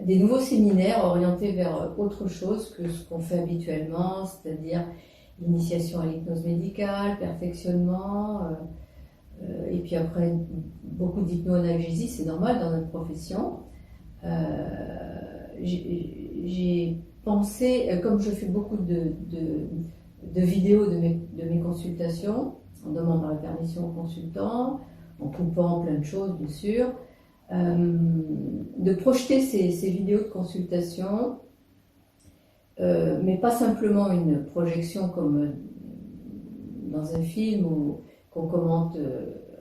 des nouveaux séminaires orientés vers autre chose que ce qu'on fait habituellement, c'est-à-dire l'initiation à l'hypnose médicale, perfectionnement, et puis après beaucoup d'hypnoanalgésie, c'est normal dans notre profession. J'ai pensé, comme je fais beaucoup de vidéos de mes consultations, en demandant la permission aux consultants, en coupant plein de choses bien sûr, de projeter ces vidéos de consultation, mais pas simplement une projection comme dans un film ou qu'on commente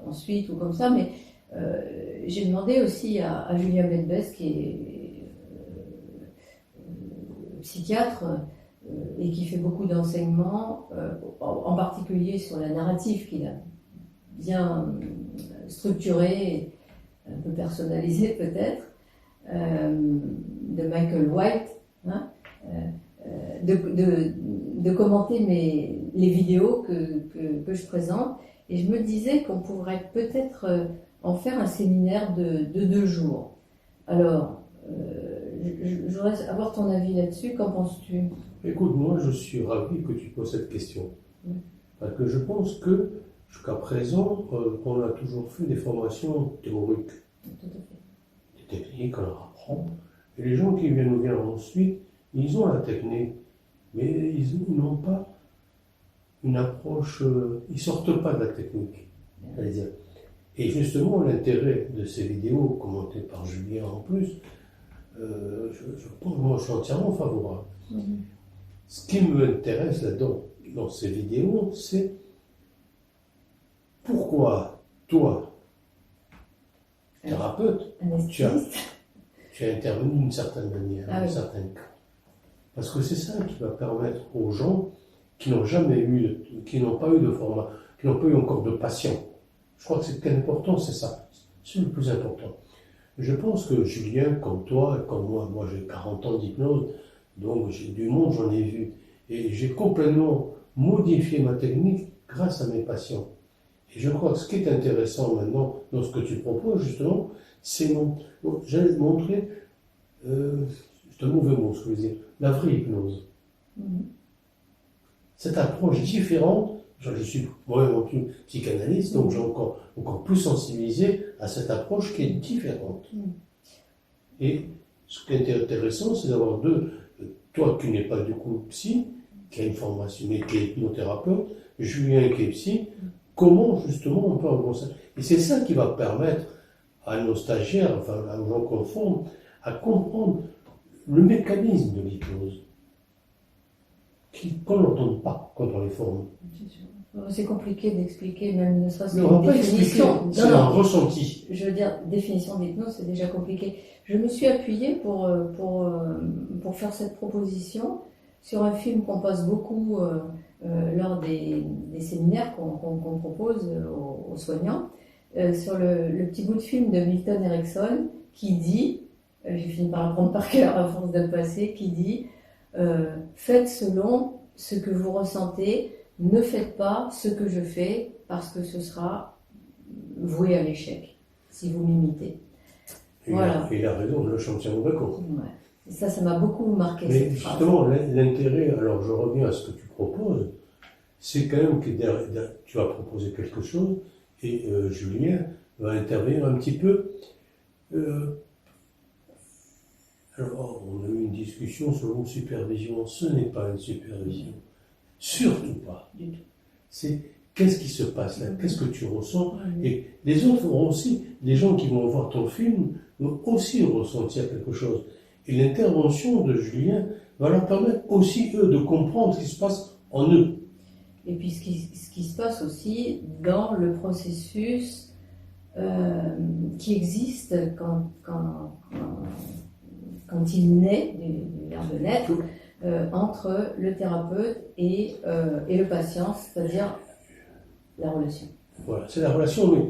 ensuite ou comme ça, mais j'ai demandé aussi à Julien Bedbès, qui est psychiatre et qui fait beaucoup d'enseignements, en particulier sur la narrative qu'il a bien structurée, un peu personnalisée peut-être, de Michael White, hein, de commenter les vidéos que je présente. Et je me disais qu'on pourrait peut-être en faire un séminaire de 2 jours. Alors, je voudrais avoir ton avis là-dessus. Qu'en penses-tu? Écoute, moi, je suis ravi que tu poses cette question. Parce que je pense que, jusqu'à présent, on a toujours fait des formations théoriques. Tout à fait. Des techniques, on leur apprend. Et les gens qui viennent nous voir ensuite, ils ont la technique, mais ils n'ont pas une approche, ils ne sortent pas de la technique. C'est-à-dire. Et justement, l'intérêt de ces vidéos, commentées par Julien en plus, je pense, moi je suis entièrement favorable. Ce qui m'intéresse là-dedans, dans ces vidéos, c'est pourquoi toi, thérapeute, tu as intervenu d'une certaine manière, dans certains cas. Parce que c'est ça qui va permettre aux gens qui n'ont jamais eu, qui n'ont pas eu de format, qui n'ont pas eu encore de patient. Je crois que c'est important, c'est ça. C'est le plus important. Je pense que Julien, comme toi, comme moi j'ai 40 ans d'hypnose, donc j'ai du monde, j'en ai vu. Et j'ai complètement modifié ma technique grâce à mes patients. Et je crois que ce qui est intéressant maintenant, dans ce que tu proposes justement, c'est j'allais montrer, c'est un mauvais mot ce que je veux dire, la vraie hypnose. Cette approche différente, je suis moi-même plus psychanalyste, donc j'ai encore plus sensibilisé à cette approche qui est différente. Et ce qui est intéressant, c'est d'avoir toi qui n'es pas du coup psy, qui a une formation, mais qui est hypnothérapeute, Julien qui est psy, comment justement on peut avancer. Et c'est ça qui va permettre à nos stagiaires, enfin à nos gens qu'on forme, à comprendre le mécanisme de l'hypnose, qu'on n'entend pas quand on les forme. C'est compliqué d'expliquer, même ne serait-ce qu'une définition. C'est un ressenti. Je veux dire, définition d'hypnose, c'est déjà compliqué. Je me suis appuyée pour faire cette proposition sur un film qu'on passe beaucoup lors des séminaires qu'on propose aux soignants, sur le petit bout de film de Milton Erickson qui dit, j'ai fini par apprendre par cœur à force de passer, qui dit faites selon ce que vous ressentez, ne faites pas ce que je fais parce que ce sera voué à l'échec si vous m'imitez. Voilà. Il a raison, le champion d'accord. Ouais. Et ça m'a beaucoup marqué. Mais justement, l'intérêt, alors je reviens à ce que tu proposes, c'est quand même que tu vas proposer quelque chose et Julien va intervenir un petit peu. Alors, on a eu une discussion sur la supervision. Ce n'est pas une supervision. Surtout pas. C'est qu'est-ce qui se passe là, qu'est-ce que tu ressens. Et les autres vont aussi, les gens qui vont voir ton film, vont aussi ressentir quelque chose. Et l'intervention de Julien va leur permettre aussi, eux, de comprendre ce qui se passe en eux. Et puis ce qui se passe aussi dans le processus qui existe quand il naît du verbe de naître, entre le thérapeute et le patient, c'est-à-dire la relation. Voilà, c'est la relation, mais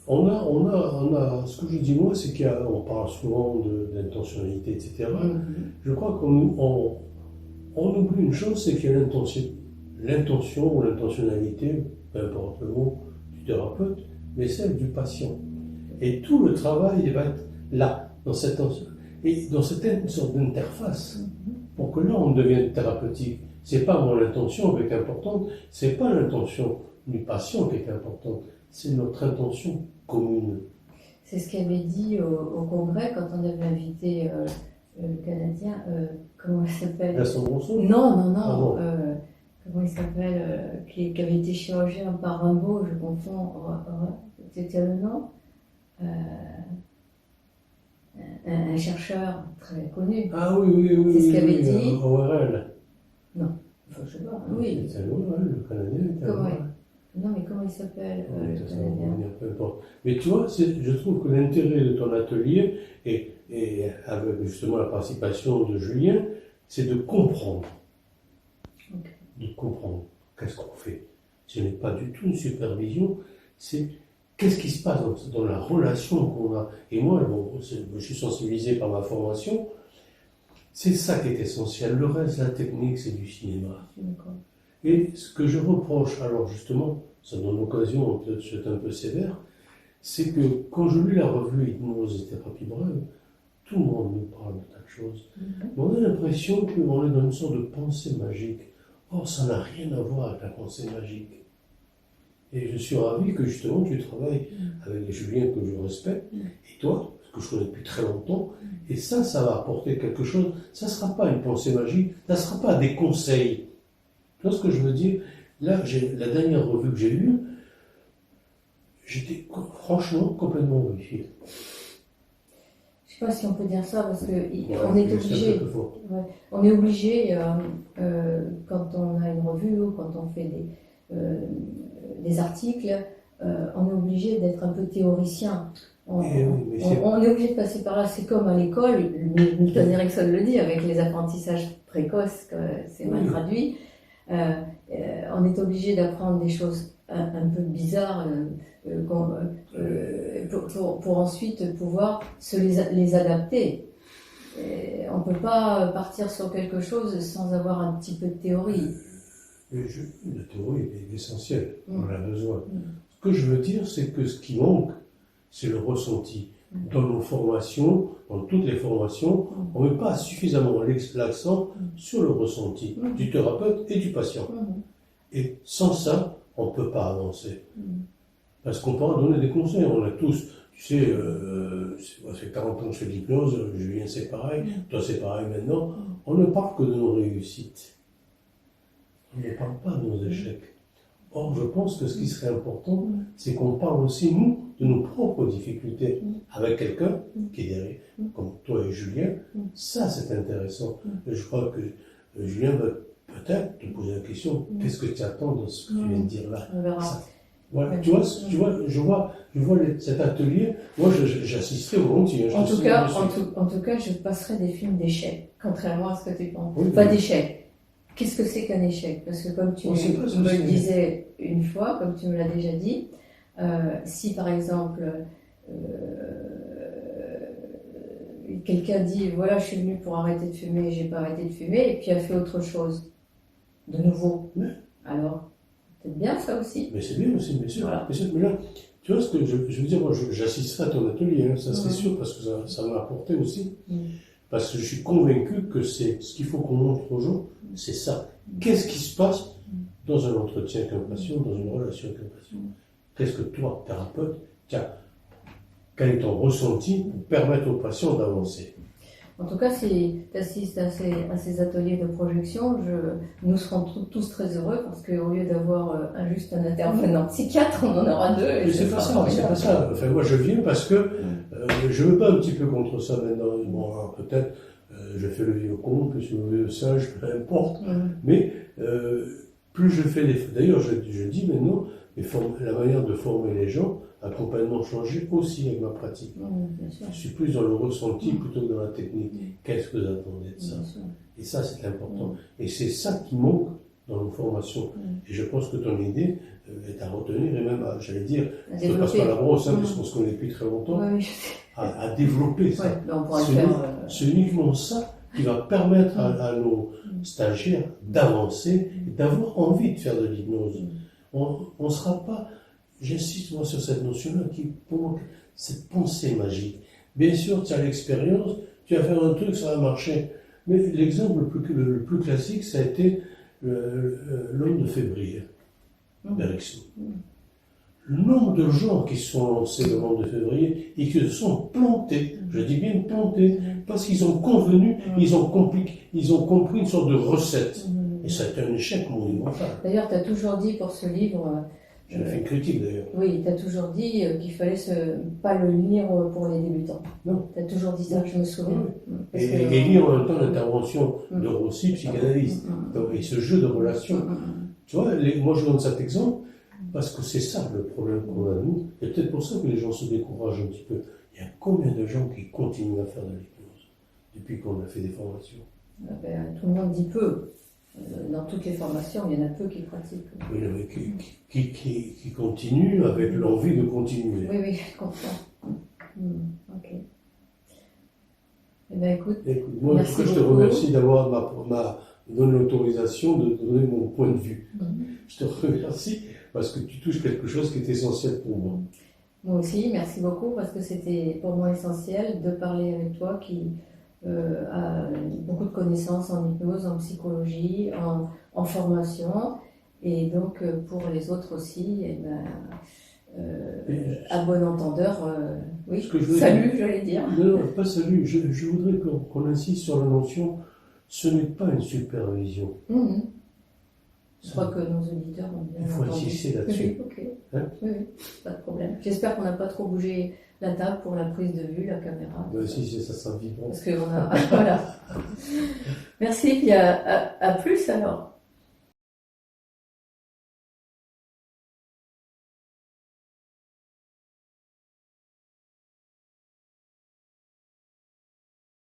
on a ce que je dis moi, c'est qu'on parle souvent d'intentionnalité, etc. Je crois qu'on oublie une chose, c'est qu'il y a l'intention ou l'intentionnalité, peu importe le mot, du thérapeute, mais celle du patient. Et tout le travail va être là, dans cette intention. Et dans cette sorte d'interface, pour que là on devienne thérapeutique, c'est pas mon intention qui est importante, c'est pas l'intention du patient qui est importante, c'est notre intention commune. C'est ce qu'avait dit au congrès quand on avait invité le Canadien, comment il s'appelle? Vincent Brosseau? Non. Ah bon. Comment il s'appelle? Qui avait été chirurgien par Rimbaud, je confonds. C'était le nom? Un chercheur très connu. Ah oui. C'est ce qu'avait dit. ORL. Non, enfin, je sais pas. Oui. C'est ORL, le Canadien. Non, mais comment il s'appelle le Canadien? Peu importe. Mais tu vois, je trouve que l'intérêt de ton atelier, et avec justement la participation de Julien, c'est de comprendre. Okay. De comprendre qu'est-ce qu'on fait. Ce n'est pas du tout une supervision, c'est qu'est-ce qui se passe dans la relation qu'on a. Et moi, je suis sensibilisé par ma formation, c'est ça qui est essentiel. Le reste, la technique, c'est du cinéma. Et ce que je reproche, alors justement, ça donne l'occasion, peut-être je suis un peu sévère, c'est que quand je lis la revue Hypnose et thérapie brève, tout le monde nous parle de tas de choses. Mais on a l'impression qu'on est dans une sorte de pensée magique. Or, ça n'a rien à voir avec la pensée magique. Et je suis ravi que justement tu travailles avec Julien que je respecte, et toi, que je connais depuis très longtemps, et ça va apporter quelque chose. Ça ne sera pas une pensée magique, ça ne sera pas des conseils. Tu vois ce que je veux dire? Là, la dernière revue que j'ai lue, j'étais franchement complètement horrifié. Je ne sais pas si on peut dire ça, parce qu'on est obligé. On est obligé, quand on a une revue ou quand on fait des articles, on est obligé d'être un peu théoricien. On est obligé de passer par là. C'est comme à l'école, Milton Erickson le dit, avec les apprentissages précoces, c'est mal traduit. On est obligé d'apprendre des choses un peu bizarres pour ensuite pouvoir les adapter. On ne peut pas partir sur quelque chose sans avoir un petit peu de théorie. La théorie est essentielle, on a besoin. Ce que je veux dire, c'est que ce qui manque, c'est le ressenti. Dans nos formations, dans toutes les formations, on ne met pas suffisamment l'accent sur le ressenti du thérapeute et du patient. Et sans ça, on ne peut pas avancer. Parce qu'on peut donner des conseils, on a tous, tu sais, ça fait 40 ans que je fais de l'hypnose, Julien c'est pareil, toi c'est pareil maintenant, on ne parle que de nos réussites. On ne parle pas de nos échecs. Or, je pense que ce qui serait important, c'est qu'on parle aussi, nous, de nos propres difficultés avec quelqu'un qui est derrière, comme toi et Julien. Ça, c'est intéressant. Et je crois que Julien va peut-être te poser la question, qu'est-ce que tu attends de ce que tu viens de dire là? On verra. Ça, voilà. Tu vois, je vois cet atelier, moi j'assisterai volontiers. En tout cas, je passerai des films d'échecs, contrairement à ce que tu penses. Oui, Pas d'échecs. Qu'est-ce que c'est qu'un échec? Parce que comme tu me le disais une fois, comme tu me l'as déjà dit, si par exemple quelqu'un dit voilà, je suis venu pour arrêter de fumer, j'ai pas arrêté de fumer, et puis a fait autre chose de nouveau, alors c'est bien ça aussi. Mais c'est bien aussi, bien sûr. Voilà. Mais là, tu vois ce que je veux dire, moi j'assisterai à ton atelier, ça c'est sûr, parce que ça m'a apporté aussi. Parce que je suis convaincu que c'est ce qu'il faut qu'on montre aux gens, c'est ça. Qu'est-ce qui se passe dans un entretien avec un patient, dans une relation avec un patient? Qu'est-ce que toi, thérapeute, quel est ton ressenti pour permettre au patient d'avancer? En tout cas, si tu assistes à ces ateliers de projection, nous serons tous très heureux parce qu'au lieu d'avoir juste un intervenant psychiatre, on en aura deux. Mais c'est pas ça. Enfin, moi, je viens parce que je veux pas un petit peu contre ça maintenant. Bon, alors, peut-être, je fais le vieux con, plus le vieux sage, peu importe. Mais plus je fais d'ailleurs, je dis maintenant, la manière de former les gens a complètement changé aussi avec ma pratique. Je suis plus dans le ressenti plutôt que dans la technique. Qu'est-ce que vous attendez de ça? Et ça, c'est important. Et c'est ça qui manque dans nos formations. Et je pense que ton idée est à retenir, et même, j'allais dire, je ne passe pas la brosse, puisqu'on se connaît depuis très longtemps, à développer ça. C'est uniquement ça qui va permettre à nos stagiaires d'avancer et d'avoir envie de faire de l'hypnose. On ne sera pas, j'insiste moi sur cette notion-là, qui pour moi, cette pensée magique. Bien sûr, tu as l'expérience, tu vas faire un truc, ça va marcher. Mais l'exemple le plus classique, ça a été l'homme de février, d'Erickson. Le nombre de gens qui sont lancés le monde de février et qui se sont plantés, je dis bien plantés, parce qu'ils ont convenu, ils ont compris une sorte de recette. Et ça a été un échec monumental. D'ailleurs, tu as toujours dit pour ce livre... J'en ai fait une critique d'ailleurs. Oui, tu as toujours dit qu'il fallait pas le lire pour les débutants. Non. Tu as toujours dit ça, je me souviens. Et lire en même temps l'intervention de Rossi, psychanalyste. Et ce jeu de relations. Tu vois, moi je donne cet exemple parce que c'est ça le problème qu'on a nous. Et peut-être pour ça que les gens se découragent un petit peu. Il y a combien de gens qui continuent à faire de l'hypnose depuis qu'on a fait des formations? Tout le monde dit peu. Dans toutes les formations, il y en a peu qui pratiquent. Oui, mais qui continuent avec l'envie de continuer. Oui, je comprends. Ok. Eh bien, écoute, moi, en tout cas, je te remercie d'avoir donné l'autorisation de donner mon point de vue. Je te remercie parce que tu touches quelque chose qui est essentiel pour moi. Moi aussi, merci beaucoup parce que c'était pour moi essentiel de parler avec toi qui a beaucoup de connaissances en hypnose, en psychologie, en formation, et donc pour les autres aussi, à bon entendeur, oui, salut, j'allais dire. Non, pas salut, je voudrais qu'on insiste sur la notion, ce n'est pas une supervision. Je crois que nos auditeurs ont bien entendu. Il faut insister là-dessus. Oui, ok. Hein? Oui, pas de problème. J'espère qu'on n'a pas trop bougé la table pour la prise de vue, la caméra. Si, ça sera vivant. Parce qu'on a... voilà. Merci, puis à plus alors.